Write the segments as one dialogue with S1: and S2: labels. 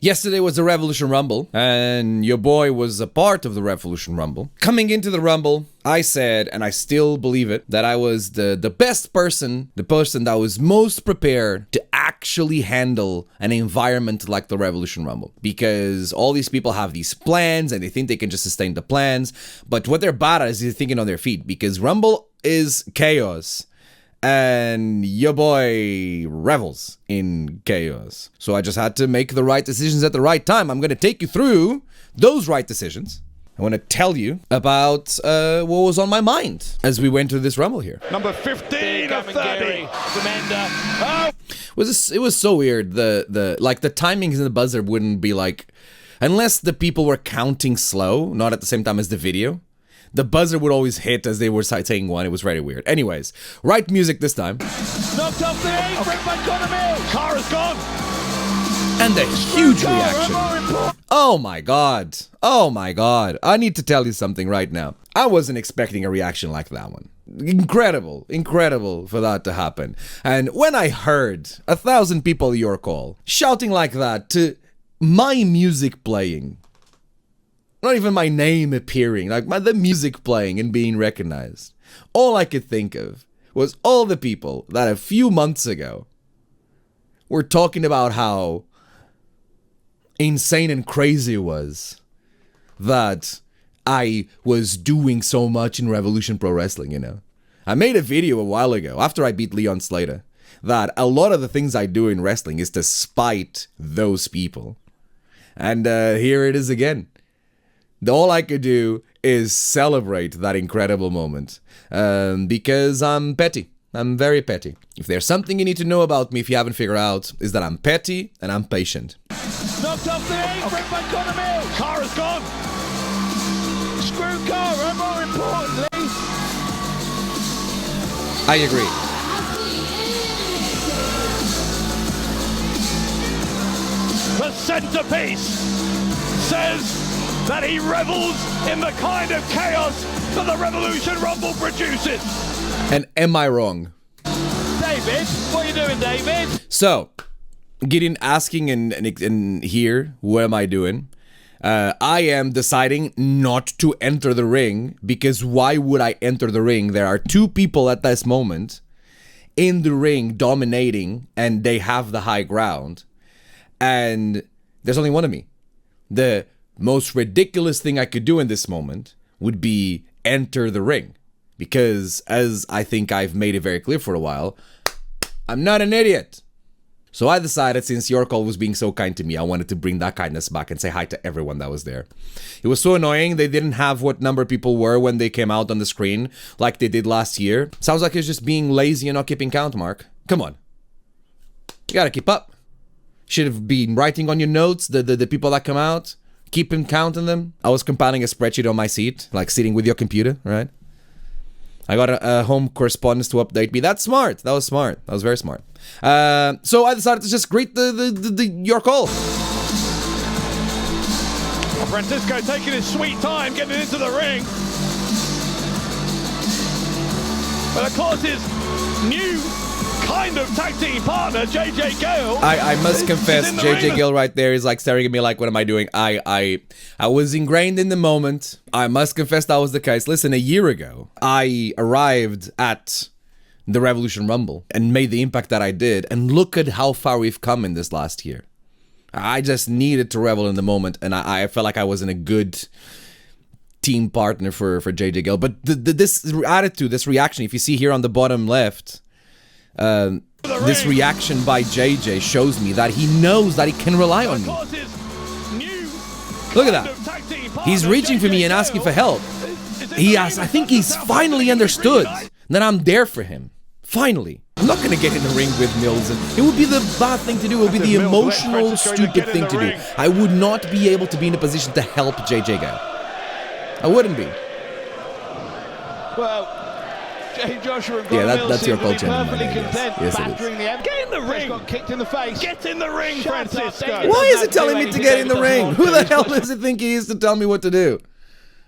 S1: Yesterday was the Revolution Rumble, and your boy was a part of the Revolution Rumble. Coming into the Rumble, I said, and I still believe it, that I was the best person, the person that was most prepared to actually handle an environment like the Revolution Rumble. Because all these people have these plans, and they think they can just sustain the plans, but what they're bad at is they're thinking on their feet, because Rumble is chaos. And your boy revels in chaos. So I just had to make the right decisions at the right time. I'm going to take you through those right decisions. I want to tell you about what was on my mind as we went through this rumble here.
S2: Number 15 of 30. Oh.
S1: It was so weird. The timings in the buzzer wouldn't be like, unless the people were counting slow, not at the same time as the video. The buzzer would always hit as they were saying one. It was very weird. Anyways, right music this time.
S2: Knocked off the apron by Conor. Car is gone.
S1: And a huge reaction. Oh my god. Oh my god. I need to tell you something right now. I wasn't expecting a reaction like that one. Incredible for that to happen. And when I heard 1,000 people your call shouting like that to my music playing, not even my name appearing, like the music playing and being recognized. All I could think of was all the people that a few months ago were talking about how insane and crazy it was that I was doing so much in Revolution Pro Wrestling, you know. I made a video a while ago, after I beat Leon Slater, that a lot of the things I do in wrestling is to spite those people. And here it is again. All I could do is celebrate that incredible moment because I'm petty. I'm very petty. If there's something you need to know about me if you haven't figured out, is that I'm petty and I'm patient.
S2: Knocked off the apron by Conor. Car is gone. Screw Cara, more importantly.
S1: I agree.
S2: The centerpiece says that he revels in the kind of chaos that the Revolution Rumble produces.
S1: And am I wrong?
S2: David, what are you doing, David?
S1: So, asking and here, what am I doing? I am deciding not to enter the ring, because why would I enter the ring? There are two people at this moment in the ring dominating, and they have the high ground. And there's only one of me. The most ridiculous thing I could do in this moment would be enter the ring. Because, as I think I've made it very clear for a while, I'm not an idiot. So I decided, since your call was being so kind to me, I wanted to bring that kindness back and say hi to everyone that was there. It was so annoying. They didn't have what number people were when they came out on the screen like they did last year. Sounds like it's just being lazy and not keeping count, Mark. Come on. You gotta keep up. Should have been writing on your notes the people that come out. Keeping count on them. I was compiling a spreadsheet on my seat, like sitting with your computer, right? I got a home correspondence to update me. That's smart. That was smart. That was very smart. So I decided to just greet your call.
S2: Francisco taking his sweet time getting into the ring. But of course his new kind of tag team partner, JJ Gale.
S1: I must confess, JJ Gale right there is like staring at me like, what am I doing? I was ingrained in the moment. I must confess that was the case. Listen, a year ago, I arrived at the Revolution Rumble and made the impact that I did. And look at how far we've come in this last year. I just needed to revel in the moment, and I felt like I wasn't a good team partner for JJ Gale. But this attitude, this reaction, if you see here on the bottom left, this reaction by JJ shows me that he knows that he can rely on me. Look at that. He's reaching for me and asking for help. I think he's finally understood that I'm there for him. Finally. I'm not going to get in the ring with Mills. It would be the bad thing to do. It would be the emotional, stupid thing to do. I would not be able to be in a position to help JJ Gale. I wouldn't be.
S2: Well, Joshua and
S1: that's your call, gentlemen. Yes, it is.
S2: Get in the ring. Got kicked in the face. Get in the ring, Francisco.
S1: Why is he telling me to get in the ring? Who the hell does he think he is to tell me what to do?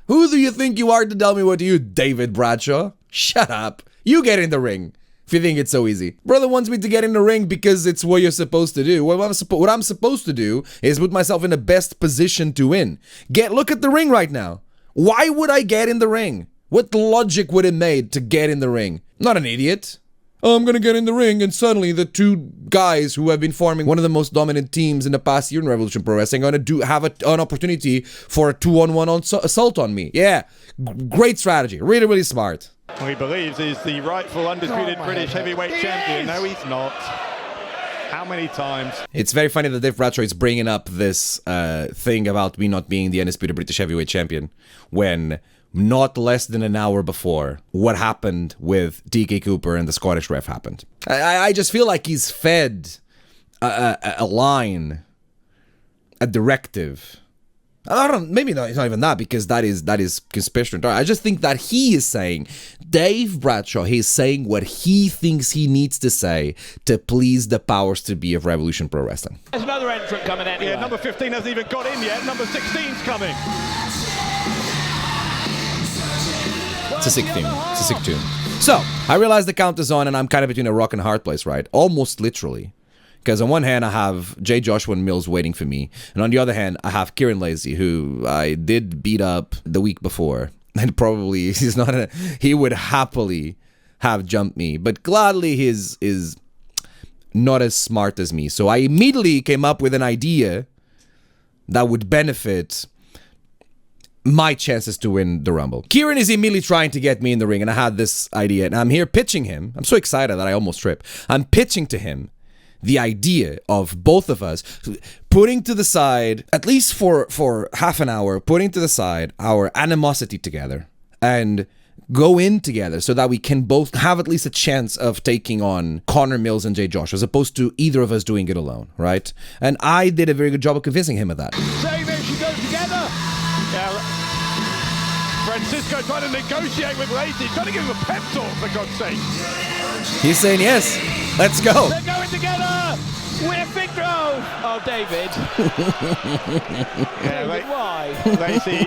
S1: Who do you think you are to tell me what to do, David Bradshaw? Shut up. You get in the ring. If you think it's so easy. Brother wants me to get in the ring because it's what you're supposed to do. What I'm supposed to do is put myself in the best position to win. Look at the ring right now. Why would I get in the ring? What logic would it made to get in the ring? Not an idiot. Oh, I'm gonna get in the ring, and suddenly the two guys who have been forming one of the most dominant teams in the past year in Revolution Pro Wrestling are gonna have an opportunity for a 2-on-1 assault on me. Yeah, great strategy. Really, really smart.
S2: Well, he believes he's the rightful undisputed British heavyweight champion. No, he's not. How many times?
S1: It's very funny that Dave Bradshaw is bringing up this thing about me not being the undisputed British heavyweight champion when not less than an hour before what happened with DK Cooper and the Scottish ref happened. I just feel like he's fed a line, a directive. I don't. Maybe not. It's not even that, because that is conspiracy. I just think that he is saying, Dave Bradshaw, he's saying what he thinks he needs to say to please the powers to be of Revolution Pro Wrestling.
S2: There's another entrant coming anyway. Yeah, number 15 hasn't even got in yet. Number 16's coming.
S1: It's a sick theme. It's a sick tune. So I realize the count is on, and I'm kind of between a rock and a hard place, right? Almost literally. Because on one hand, I have Jay Joshua and Mills waiting for me. And on the other hand, I have Kieran Lacey, who I did beat up the week before. And probably he would happily have jumped me. But gladly, his is not as smart as me. So I immediately came up with an idea that would benefit my chances to win the Rumble. Kieran is immediately trying to get me in the ring. And I had this idea. And I'm here pitching him. I'm so excited that I almost tripped. I'm pitching to him the idea of both of us putting to the side, at least for half an hour, putting to the side our animosity together and go in together so that we can both have at least a chance of taking on Connor Mills and Jay Joshua, as opposed to either of us doing it alone, right? And I did a very good job of convincing him of that.
S2: Say they should go together. Yeah. Francisco trying to negotiate with Lacey, trying to give him a pep talk, for God's sake.
S1: He's saying yes. Let's go.
S2: They're going together. We're victor. Oh, David.
S1: David, why? Lacey.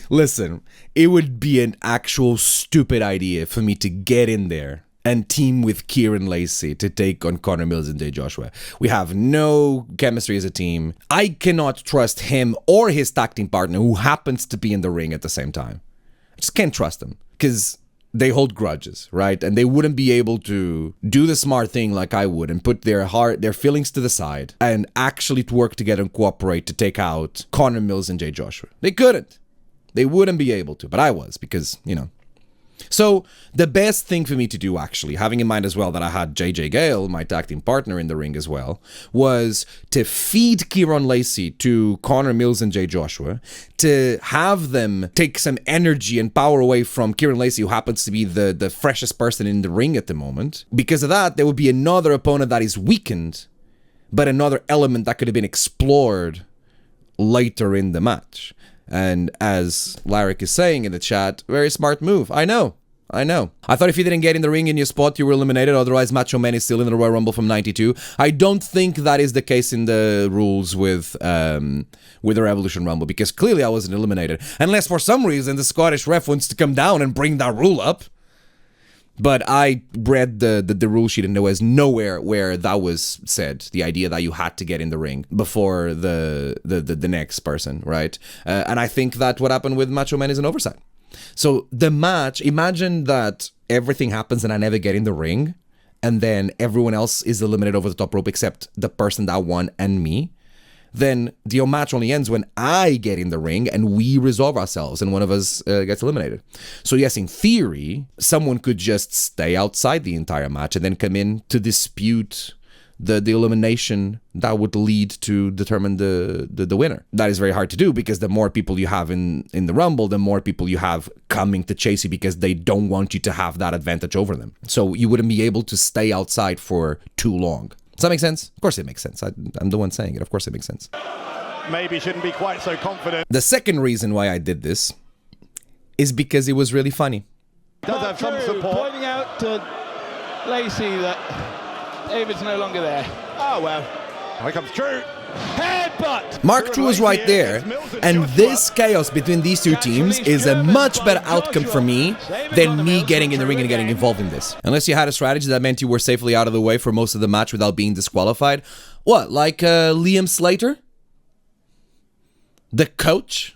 S1: Listen, it would be an actual stupid idea for me to get in there and team with Kieran Lacey to take on Connor Mills and Jay Joshua. We have no chemistry as a team. I cannot trust him or his tag team partner, who happens to be in the ring at the same time. I just can't trust them, because they hold grudges, right? And they wouldn't be able to do the smart thing like I would and put their feelings to the side and actually to work together and cooperate to take out Connor Mills and Jay Joshua. They couldn't. They wouldn't be able to, but I was, because, you know. So the best thing for me to do, actually, having in mind as well that I had JJ Gale, my tag team partner, in the ring as well, was to feed Kieran Lacey to Connor Mills and Jay Joshua, to have them take some energy and power away from Kieran Lacey, who happens to be the freshest person in the ring at the moment. Because of that, there would be another opponent that is weakened, but another element that could have been explored later in the match. And as Larrick is saying in the chat, very smart move. I know. I thought if you didn't get in the ring in your spot, you were eliminated. Otherwise, Macho Man is still in the Royal Rumble from 92. I don't think that is the case in the rules with the Revolution Rumble, because clearly I wasn't eliminated. Unless for some reason the Scottish ref wants to come down and bring that rule up. But I read the rule sheet, and there was nowhere where that was said. The idea that you had to get in the ring before the next person, right? And I think that what happened with Macho Man is an oversight. So the match, imagine that everything happens and I never get in the ring, and then everyone else is eliminated over the top rope except the person that won and me. Then the match only ends when I get in the ring and we resolve ourselves and one of us gets eliminated. So yes, in theory, someone could just stay outside the entire match and then come in to dispute the elimination that would lead to determine the winner. That is very hard to do, because the more people you have in the Rumble, the more people you have coming to chase you, because they don't want you to have that advantage over them. So you wouldn't be able to stay outside for too long. Does that make sense? Of course it makes sense. I'm the one saying it. Of course it makes sense.
S2: Maybe shouldn't be quite so confident.
S1: The second reason why I did this is because it was really funny.
S2: Does have some support.
S3: Pointing out to Lacey that David's no longer there.
S2: Oh, well. Here comes Drew. Headbutt.
S1: Mark True was right there, and this chaos between these two teams is a much better outcome for me than me getting in the ring and getting involved in this. Unless you had a strategy that meant you were safely out of the way for most of the match without being disqualified. What, like Liam Slater? The coach?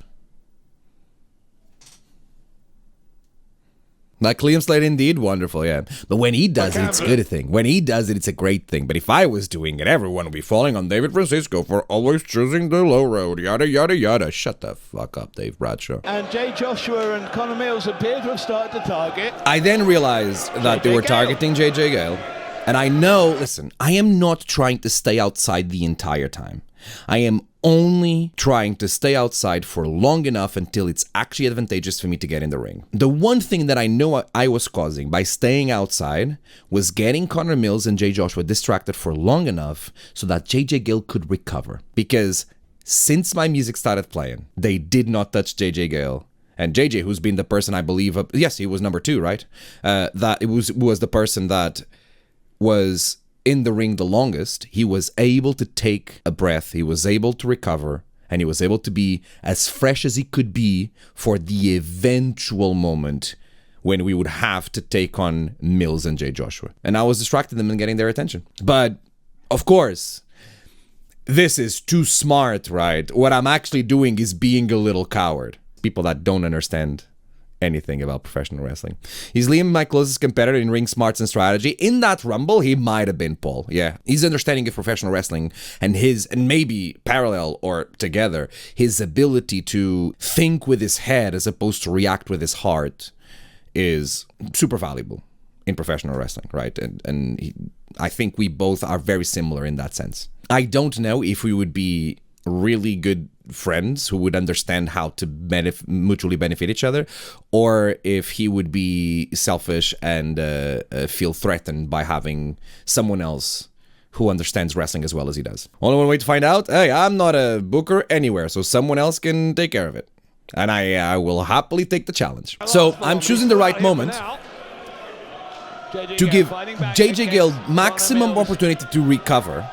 S1: Like Liam Slater, indeed, wonderful, yeah. But when he does it, it's a good thing. When he does it, it's a great thing. But if I was doing it, everyone would be falling on David Francisco for always choosing the low road, yada, yada, yada. Shut the fuck up, Dave Bradshaw.
S3: And Jay Joshua and Conor Mills appear to have started to target.
S1: I then realized that they were targeting JJ Gale. And I know, listen, I am not trying to stay outside the entire time. I am only trying to stay outside for long enough until it's actually advantageous for me to get in the ring. The one thing that I know I was causing by staying outside was getting Conor Mills and Jay Joshua distracted for long enough so that JJ Gill could recover. Because since my music started playing, they did not touch JJ Gill. And JJ, who's been the person I believe, yes, he was number 2, right? That it was the person that was in the ring the longest. He was able to take a breath, he was able to recover, and he was able to be as fresh as he could be for the eventual moment when we would have to take on Mills and Jay Joshua. And I was distracting them and getting their attention. But, of course, this is too smart, right? What I'm actually doing is being a little coward. People that don't understand anything about professional wrestling. He's Liam, my closest competitor in ring smarts and strategy. In that rumble, he might have been Paul. Yeah, his understanding of professional wrestling and maybe parallel or together, his ability to think with his head as opposed to react with his heart is super valuable in professional wrestling, right? I think we both are very similar in that sense. I don't know if we would be really good friends who would understand how to mutually benefit each other, or if he would be selfish and feel threatened by having someone else who understands wrestling as well as he does. Only one way to find out. Hey, I'm not a booker anywhere, so someone else can take care of it. And I will happily take the challenge. So I'm choosing the right moment to give JJ Gill maximum opportunity to recover.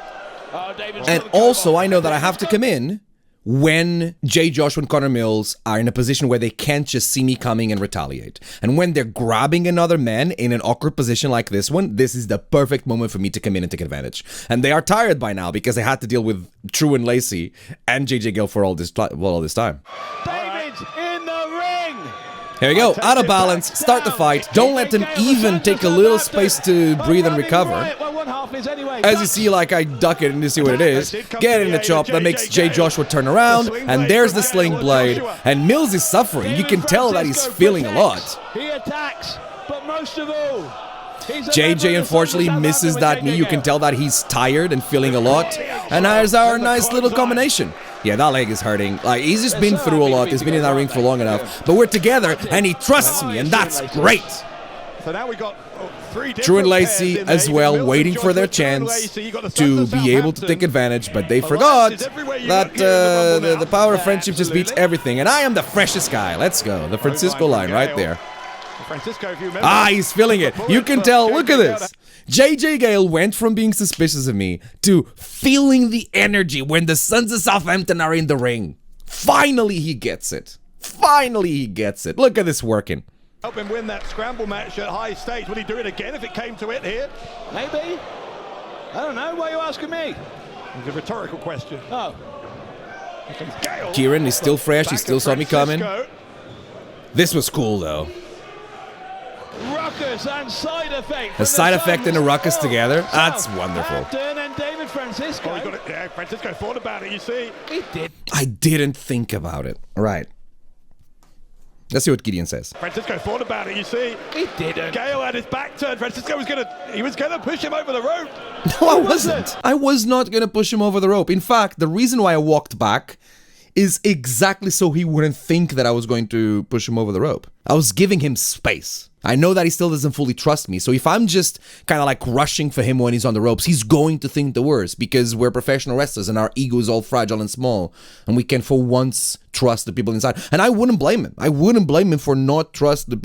S1: And also, I know that I have to come in when Jay Joshua and Conor Mills are in a position where they can't just see me coming and retaliate. And when they're grabbing another man in an awkward position like this one, this is the perfect moment for me to come in and take advantage. And they are tired by now because they had to deal with True and Lacey and JJ Gill for all this time.
S3: David's in the ring.
S1: Here we go, out of balance, start the fight. Don't let them even take a little space to breathe and recover. As you see, like I duck it and you see what it is. Get in the chop, that makes Jay Joshua turn around, and there's the sling blade. And Mills is suffering, you can tell that he's feeling a lot.
S3: He attacks, but most of all,
S1: JJ unfortunately misses that knee, you can tell that he's tired and feeling a lot. And here's our nice little combination. Yeah, that leg is hurting. Like, he's just been through a lot. He's been in that ring for long enough. But we're together, and he trusts me, and that's great.
S2: So now we got
S1: Drew and Lacey as well, waiting for their chance to be able to take advantage, but they forgot that the power of friendship just beats everything. And I am the freshest guy. Let's go. The Francisco line right there. He's feeling it. You can tell. Look at this. JJ Gale went from being suspicious of me to feeling the energy when the Sons of Southampton are in the ring. Finally, he gets it. Finally, he gets it. Look at this working.
S2: Help him win that scramble match at high stakes. Would he do it again if it came to it here?
S3: Maybe. I don't know. Why are you asking me?
S2: It's a rhetorical question.
S3: Oh.
S1: Kieran is still fresh. He still saw me coming. This was cool, though.
S3: Ruckus and side effect.
S1: A side effect and a ruckus together. That's wonderful.
S3: And David Francisco.
S2: Oh, he got it. Yeah, Francisco thought about it, you see.
S3: He did.
S1: I didn't think about it. Right. Let's see what Gideon says.
S2: Francisco thought about it, you see.
S3: He didn't.
S2: Gale had his back turned. Francisco was gonna push him over the rope.
S1: No, I wasn't. I was not gonna push him over the rope. In fact, the reason why I walked back is exactly so he wouldn't think that I was going to push him over the rope. I was giving him space. I know that he still doesn't fully trust me, so if I'm just kind of like rushing for him when he's on the ropes, he's going to think the worst, because we're professional wrestlers and our ego is all fragile and small, and we can for once trust the people inside. And I wouldn't blame him. I wouldn't blame him for not trusting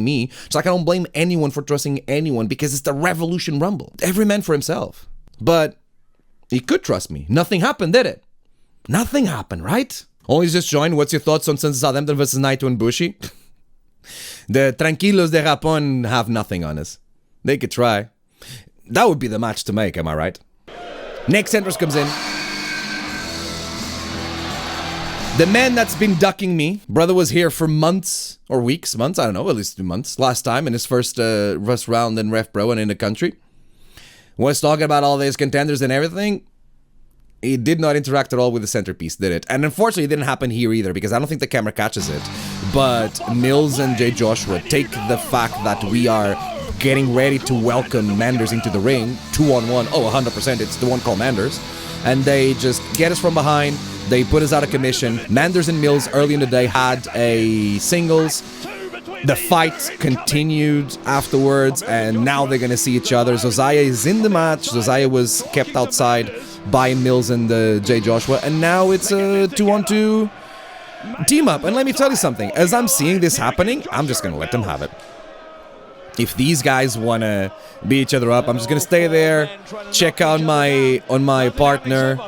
S1: me, just like I don't blame anyone for trusting anyone, because it's the Revolution Rumble. Every man for himself. But He could trust me. Nothing happened, did it? Nothing happened, right? Only just joined. What's your thoughts on Southampton versus Naito and Bushi? The Tranquilos de Japón have nothing on us. They could try. That would be the match to make, am I right? Next entrance comes in. The man that's been ducking me. Brother was here for months or weeks, months, I don't know, at least 2 months. Last time in his first round in RevPro and in the country. Was talking about all these contenders and everything. He did not interact at all with the centerpiece, did it? And unfortunately, it didn't happen here either because I don't think the camera catches it. But Mills and Jay Joshua take the fact that we are getting ready to welcome Manders into the ring, 2-on-1. Oh, 100%, it's the one called Manders. And they just get us from behind. They put us out of commission. Manders and Mills early in the day had a singles. The fight continued afterwards, and now they're going to see each other. Josiah is in the match. Josiah was kept outside by Mills and Jay Joshua, and now it's a 2-on-2 team up. And let me tell you something. As I'm seeing this happening, I'm just going to let them have it. If these guys want to beat each other up, I'm just going to stay there, check out my partner.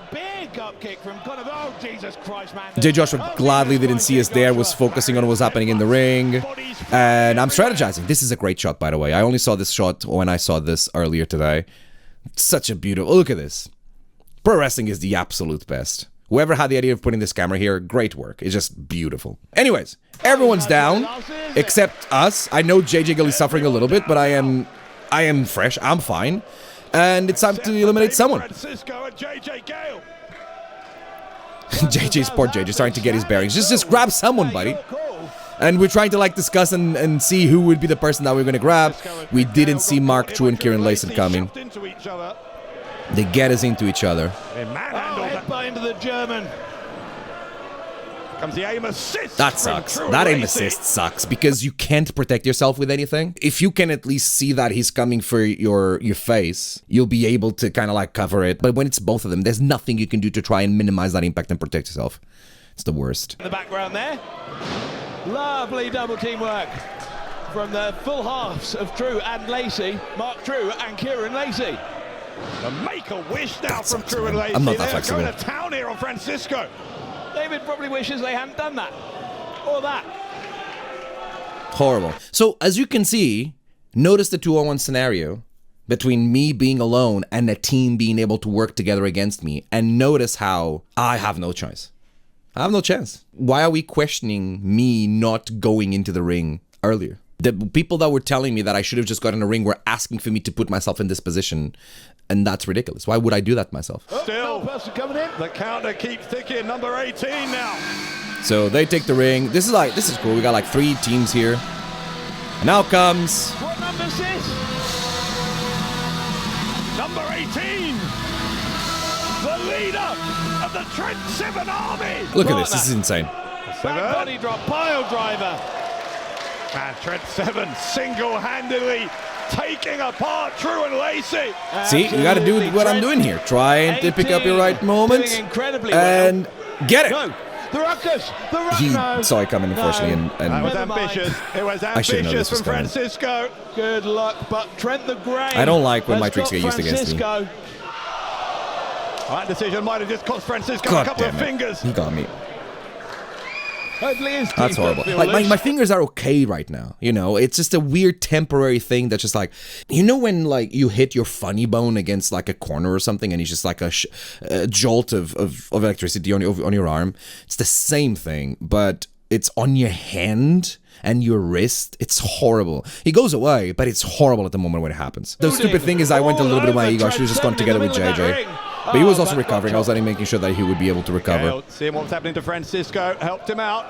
S1: Jay Joshua gladly didn't see us there, was focusing on what was happening in the ring. And I'm strategizing. This is a great shot, by the way. I only saw this shot when I saw this earlier today. Such a beautiful... Look at this. Pro wrestling is the absolute best. Whoever had the idea of putting this camera here, great work. It's just beautiful. Anyways, everyone's down, except us. I know JJ Gill is suffering a little bit, but I am fresh. I'm fine. And it's time to eliminate someone. JJ's poor JJ starting to get his bearings. Just grab someone, buddy. And we're trying to like discuss and see who would be the person that we're going to grab. We didn't see Mark True and Kieran Layson coming. They get us into each other.
S3: Headbutt into the German.
S2: Comes the aim assist.
S1: That sucks. That aim assist sucks because you can't protect yourself with anything. If you can at least see that he's coming for your face, you'll be able to kind of like cover it. But when it's both of them, there's nothing you can do to try and minimize that impact and protect yourself. It's the worst.
S3: In the background there. Lovely double team work from the full halves of True and Lacey. Mark True and Kieran Lacey.
S2: The Make-A-Wish now from True and Lacey.
S1: I'm not that flexible.
S2: They're going to town here on Francisco.
S3: David probably wishes they hadn't done that. Or that.
S1: Horrible. So, as you can see, notice the 2-on-1 scenario between me being alone and a team being able to work together against me. And notice how I have no choice. I have no chance. Why are we questioning me not going into the ring earlier? The people that were telling me that I should have just got in the ring were asking for me to put myself in this position. And that's ridiculous. Why would I do that myself?
S2: Still, person coming in. The counter keeps ticking. Number 18 now.
S1: So they take the ring. This is cool. We got like 3 teams here. And now comes...
S3: What number is this?
S2: Number 18. The leader of the Trent 7 Army.
S1: Look at this. This is insane.
S3: Back body drop, pile driver.
S2: And Trent 7 single-handedly taking apart True and Lacey.
S1: See, you got to do what I'm doing here. Try and pick up your right moment and get it.
S3: No, the ruckus. The ruckus.
S1: He
S3: no.
S1: saw it coming, unfortunately,
S2: That
S1: and
S2: was ambitious. It was
S1: I should know
S2: ambitious
S1: this was
S2: from
S1: coming.
S2: Francisco.
S3: Good luck, but Trent the Grey.
S1: I don't like when my
S3: has
S1: tricks
S3: got
S1: get used against me.
S3: Francisco.
S2: That decision might have just cost Francisco
S1: God
S2: a couple of
S1: damn it.
S2: fingers.
S1: He got me.
S3: Hopefully his
S1: That's
S3: teeth
S1: horrible.
S3: feel
S1: Like
S3: loose.
S1: my fingers are okay right now. You know, it's just a weird temporary thing that's just like, you know, when like you hit your funny bone against like a corner or something, and it's just like a jolt of electricity on your arm. It's the same thing, but it's on your hand and your wrist. It's horrible. It goes away, but it's horrible at the moment when it happens. The stupid thing is I went a little bit of my ego. I should have just gone together with JJ. But he was also recovering. I was making sure that he would be able to recover.
S2: Gale, seeing what was happening to Francisco, helped him out.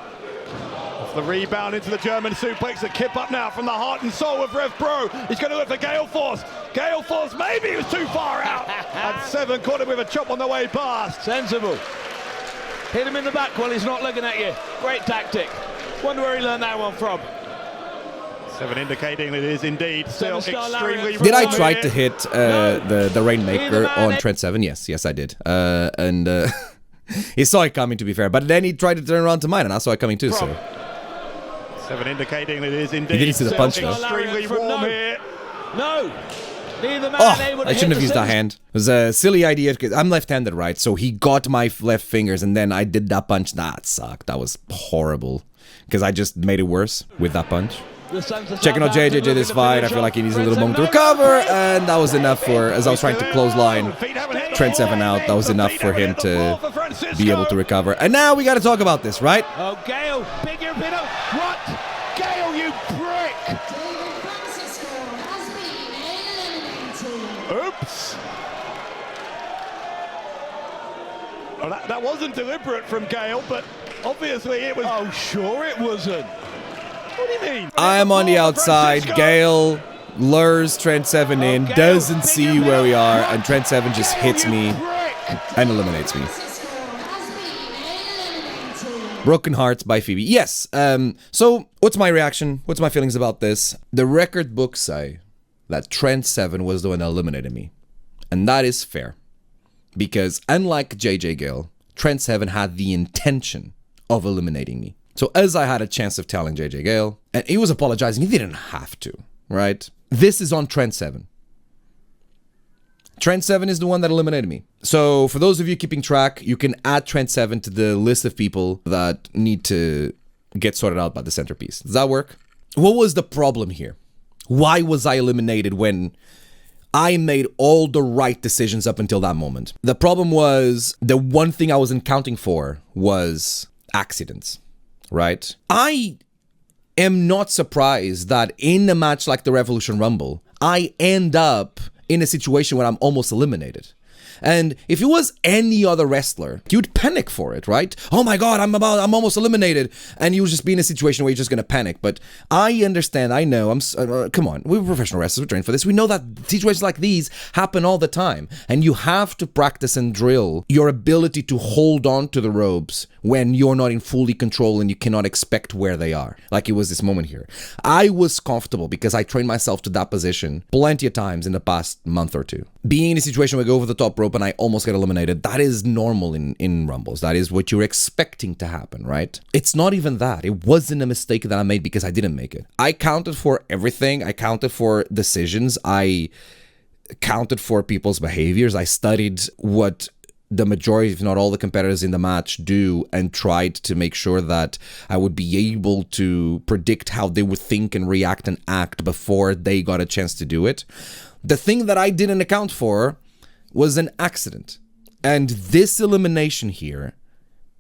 S2: Off the rebound into the German suplex, the kip up now from the heart and soul of RevPro. He's going to look for Gale Force. Gale Force, maybe he was too far out. And 7 caught him with a chop on the way past.
S3: Sensible. Hit him in the back while he's not looking at you. Great tactic. Wonder where he learned that one from.
S2: 7 indicating that it is indeed still extremely...
S1: Did I try to hit the Rainmaker on Trent 7? Yes I did. He saw it coming, to be fair, but then he tried to turn around to mine, and I saw it coming too, so...
S2: 7 indicating that it is indeed
S1: He didn't see the punch, though.
S2: extremely warm here.
S3: No! Neither man
S1: Oh,
S3: able to
S1: I shouldn't
S3: hit
S1: have used that
S3: scissors.
S1: hand. It was a silly idea because I'm left-handed, right? So he got my left fingers and then I did that punch. That sucked. That was horrible because I just made it worse with that punch.
S3: The Sons of
S1: Checking out
S3: Southampton
S1: JJ this
S3: looking to
S1: fight. I
S3: finish
S1: feel like he
S3: off.
S1: needs a little
S3: Trent
S1: moment to
S3: Seven,
S1: recover,
S3: no,
S1: and that was enough for, as I was trying to close line, Trent 7 out. That was enough for him to be able to recover. And now we got to talk about this, right?
S3: Oh, Gale, big European. What? Gale, you prick!
S4: David Francisco has been eliminated.
S2: Oops. Well, that wasn't deliberate from Gale, but obviously it was.
S3: Oh, sure it wasn't.
S2: What do you mean?
S1: I'm on the outside.
S2: Francisco.
S1: Gale lures Trent 7 in,
S3: Gale,
S1: doesn't
S3: big
S1: see
S3: European.
S1: where we are, and Trent 7 just
S3: Gale,
S1: hits
S3: you
S1: me
S3: prick!
S1: and eliminates me.
S4: Francisco has been eliminated.
S1: Broken Hearts by Phoebe. Yes. So what's my reaction? What's my feelings about this? The record books say that Trent 7 was the one that eliminated me. And that is fair. Because unlike JJ Gale, Trent 7 had the intention of eliminating me. So as I had a chance of telling JJ Gale, and he was apologizing, he didn't have to, right? This is on Trent 7. Trent 7 is the one that eliminated me. So for those of you keeping track, you can add Trent 7 to the list of people that need to get sorted out by the centerpiece. Does that work? What was the problem here? Why was I eliminated when I made all the right decisions up until that moment? The problem was the one thing I wasn't counting for was accidents, right? I am not surprised that in a match like the Revolution Rumble, I end up in a situation where I'm almost eliminated. And if it was any other wrestler, you'd panic for it, right? Oh my God, I'm almost eliminated. And you would just be in a situation where you're just going to panic. But I understand, I know, come on, we're professional wrestlers, we're trained for this. We know that situations like these happen all the time. And you have to practice and drill your ability to hold on to the ropes when you're not in fully control and you cannot expect where they are. Like it was this moment here. I was comfortable because I trained myself to that position plenty of times in the past month or two. Being in a situation where I go over the top rope and I almost get eliminated, that is normal in Rumbles. That is what you're expecting to happen, right? It's not even that. It wasn't a mistake that I made because I didn't make it. I counted for everything. I counted for decisions. I counted for people's behaviors. I studied what the majority, if not all the competitors in the match do and tried to make sure that I would be able to predict how they would think and react and act before they got a chance to do it. The thing that I didn't account for was an accident. And this elimination here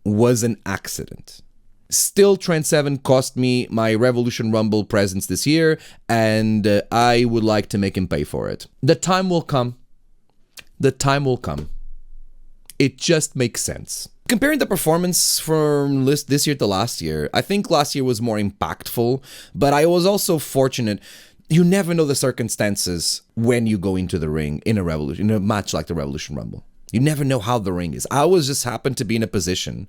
S1: was an accident. Still, Trent 7 cost me my Revolution Rumble presence this year, and I would like to make him pay for it. The time will come. The time will come. It just makes sense. Comparing the performance from this year to last year, I think last year was more impactful, but I was also fortunate. You never know the circumstances when you go into the ring in a match like the Revolution Rumble. You never know how the ring is. I was just happened to be in a position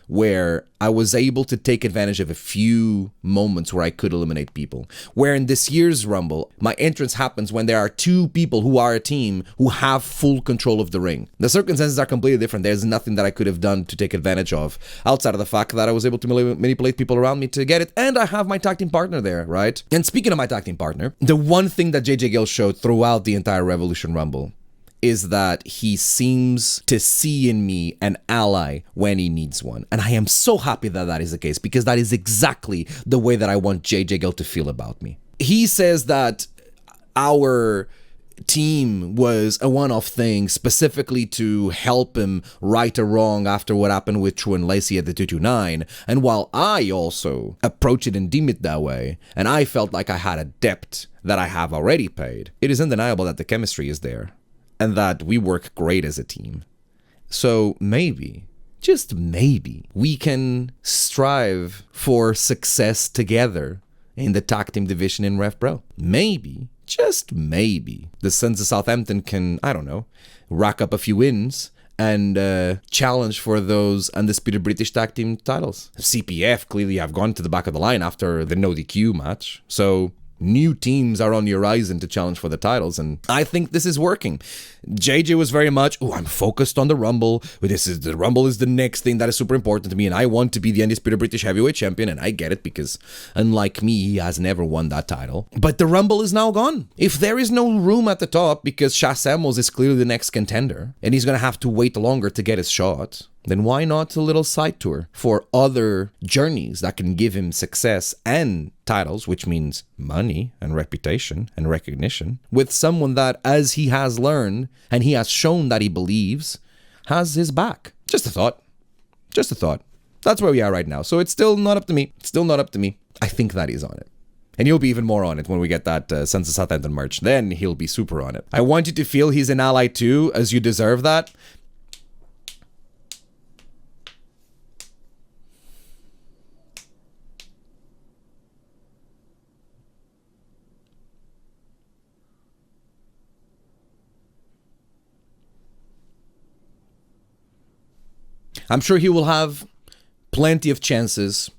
S1: where I was able to take advantage of a few moments where I could eliminate people. Where in this year's Rumble, my entrance happens when there are two people who are a team who have full control of the ring. The circumstances are completely different. There's nothing that I could have done to take advantage of outside of the fact that I was able to manipulate people around me to get it. And I have my tag team partner there, right? And speaking of my tag team partner, the one thing that JJ Gill showed throughout the entire Revolution Rumble is that he seems to see in me an ally when he needs one. And I am so happy that that is the case, because that is exactly the way that I want JJ Gill to feel about me. He says that our team was a one-off thing specifically to help him right a wrong after what happened with True and Lacey at the 229. And while I also approach it and deem it that way, and I felt like I had a debt that I have already paid, it is undeniable that the chemistry is there. And that we work great as a team. So maybe, just maybe, we can strive for success together in the tag team division in RevPro. Maybe, just maybe, the Sons of Southampton can, I don't know, rack up a few wins and challenge for those undisputed British tag team titles. CPF clearly have gone to the back of the line after the no DQ match. So New teams are on the horizon to challenge for the titles, and I think this is working. JJ was very much, I'm focused on the Rumble. The Rumble is the next thing that is super important to me, and I want to be the undisputed British heavyweight champion, and I get it because, unlike me, he has never won that title. But the Rumble is now gone. If there is no room at the top because Shah Samuels is clearly the next contender, and he's gonna have to wait longer to get his shot, then why not a little side tour for other journeys that can give him success and titles, which means money and reputation and recognition, with someone that, as he has learned and he has shown that he believes, has his back. Just a thought. Just a thought. That's where we are right now. So it's still not up to me. It's still not up to me. I think that he's on it. And he'll be even more on it when we get that Sons of Southampton merch. Then he'll be super on it. I want you to feel he's an ally too, as you deserve that. I'm sure he will have plenty of chances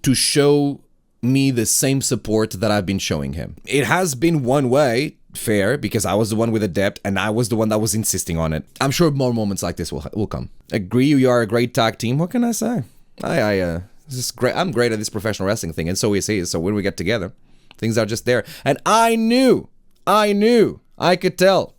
S1: to show me the same support that I've been showing him. It has been one way, fair, because I was the one with the depth and I was the one that was insisting on it. I'm sure more moments like this will come. Agree, you are a great tag team. What can I say? This is great. I'm great at this professional wrestling thing, and so is he. So when we get together, things are just there. And I knew, I could tell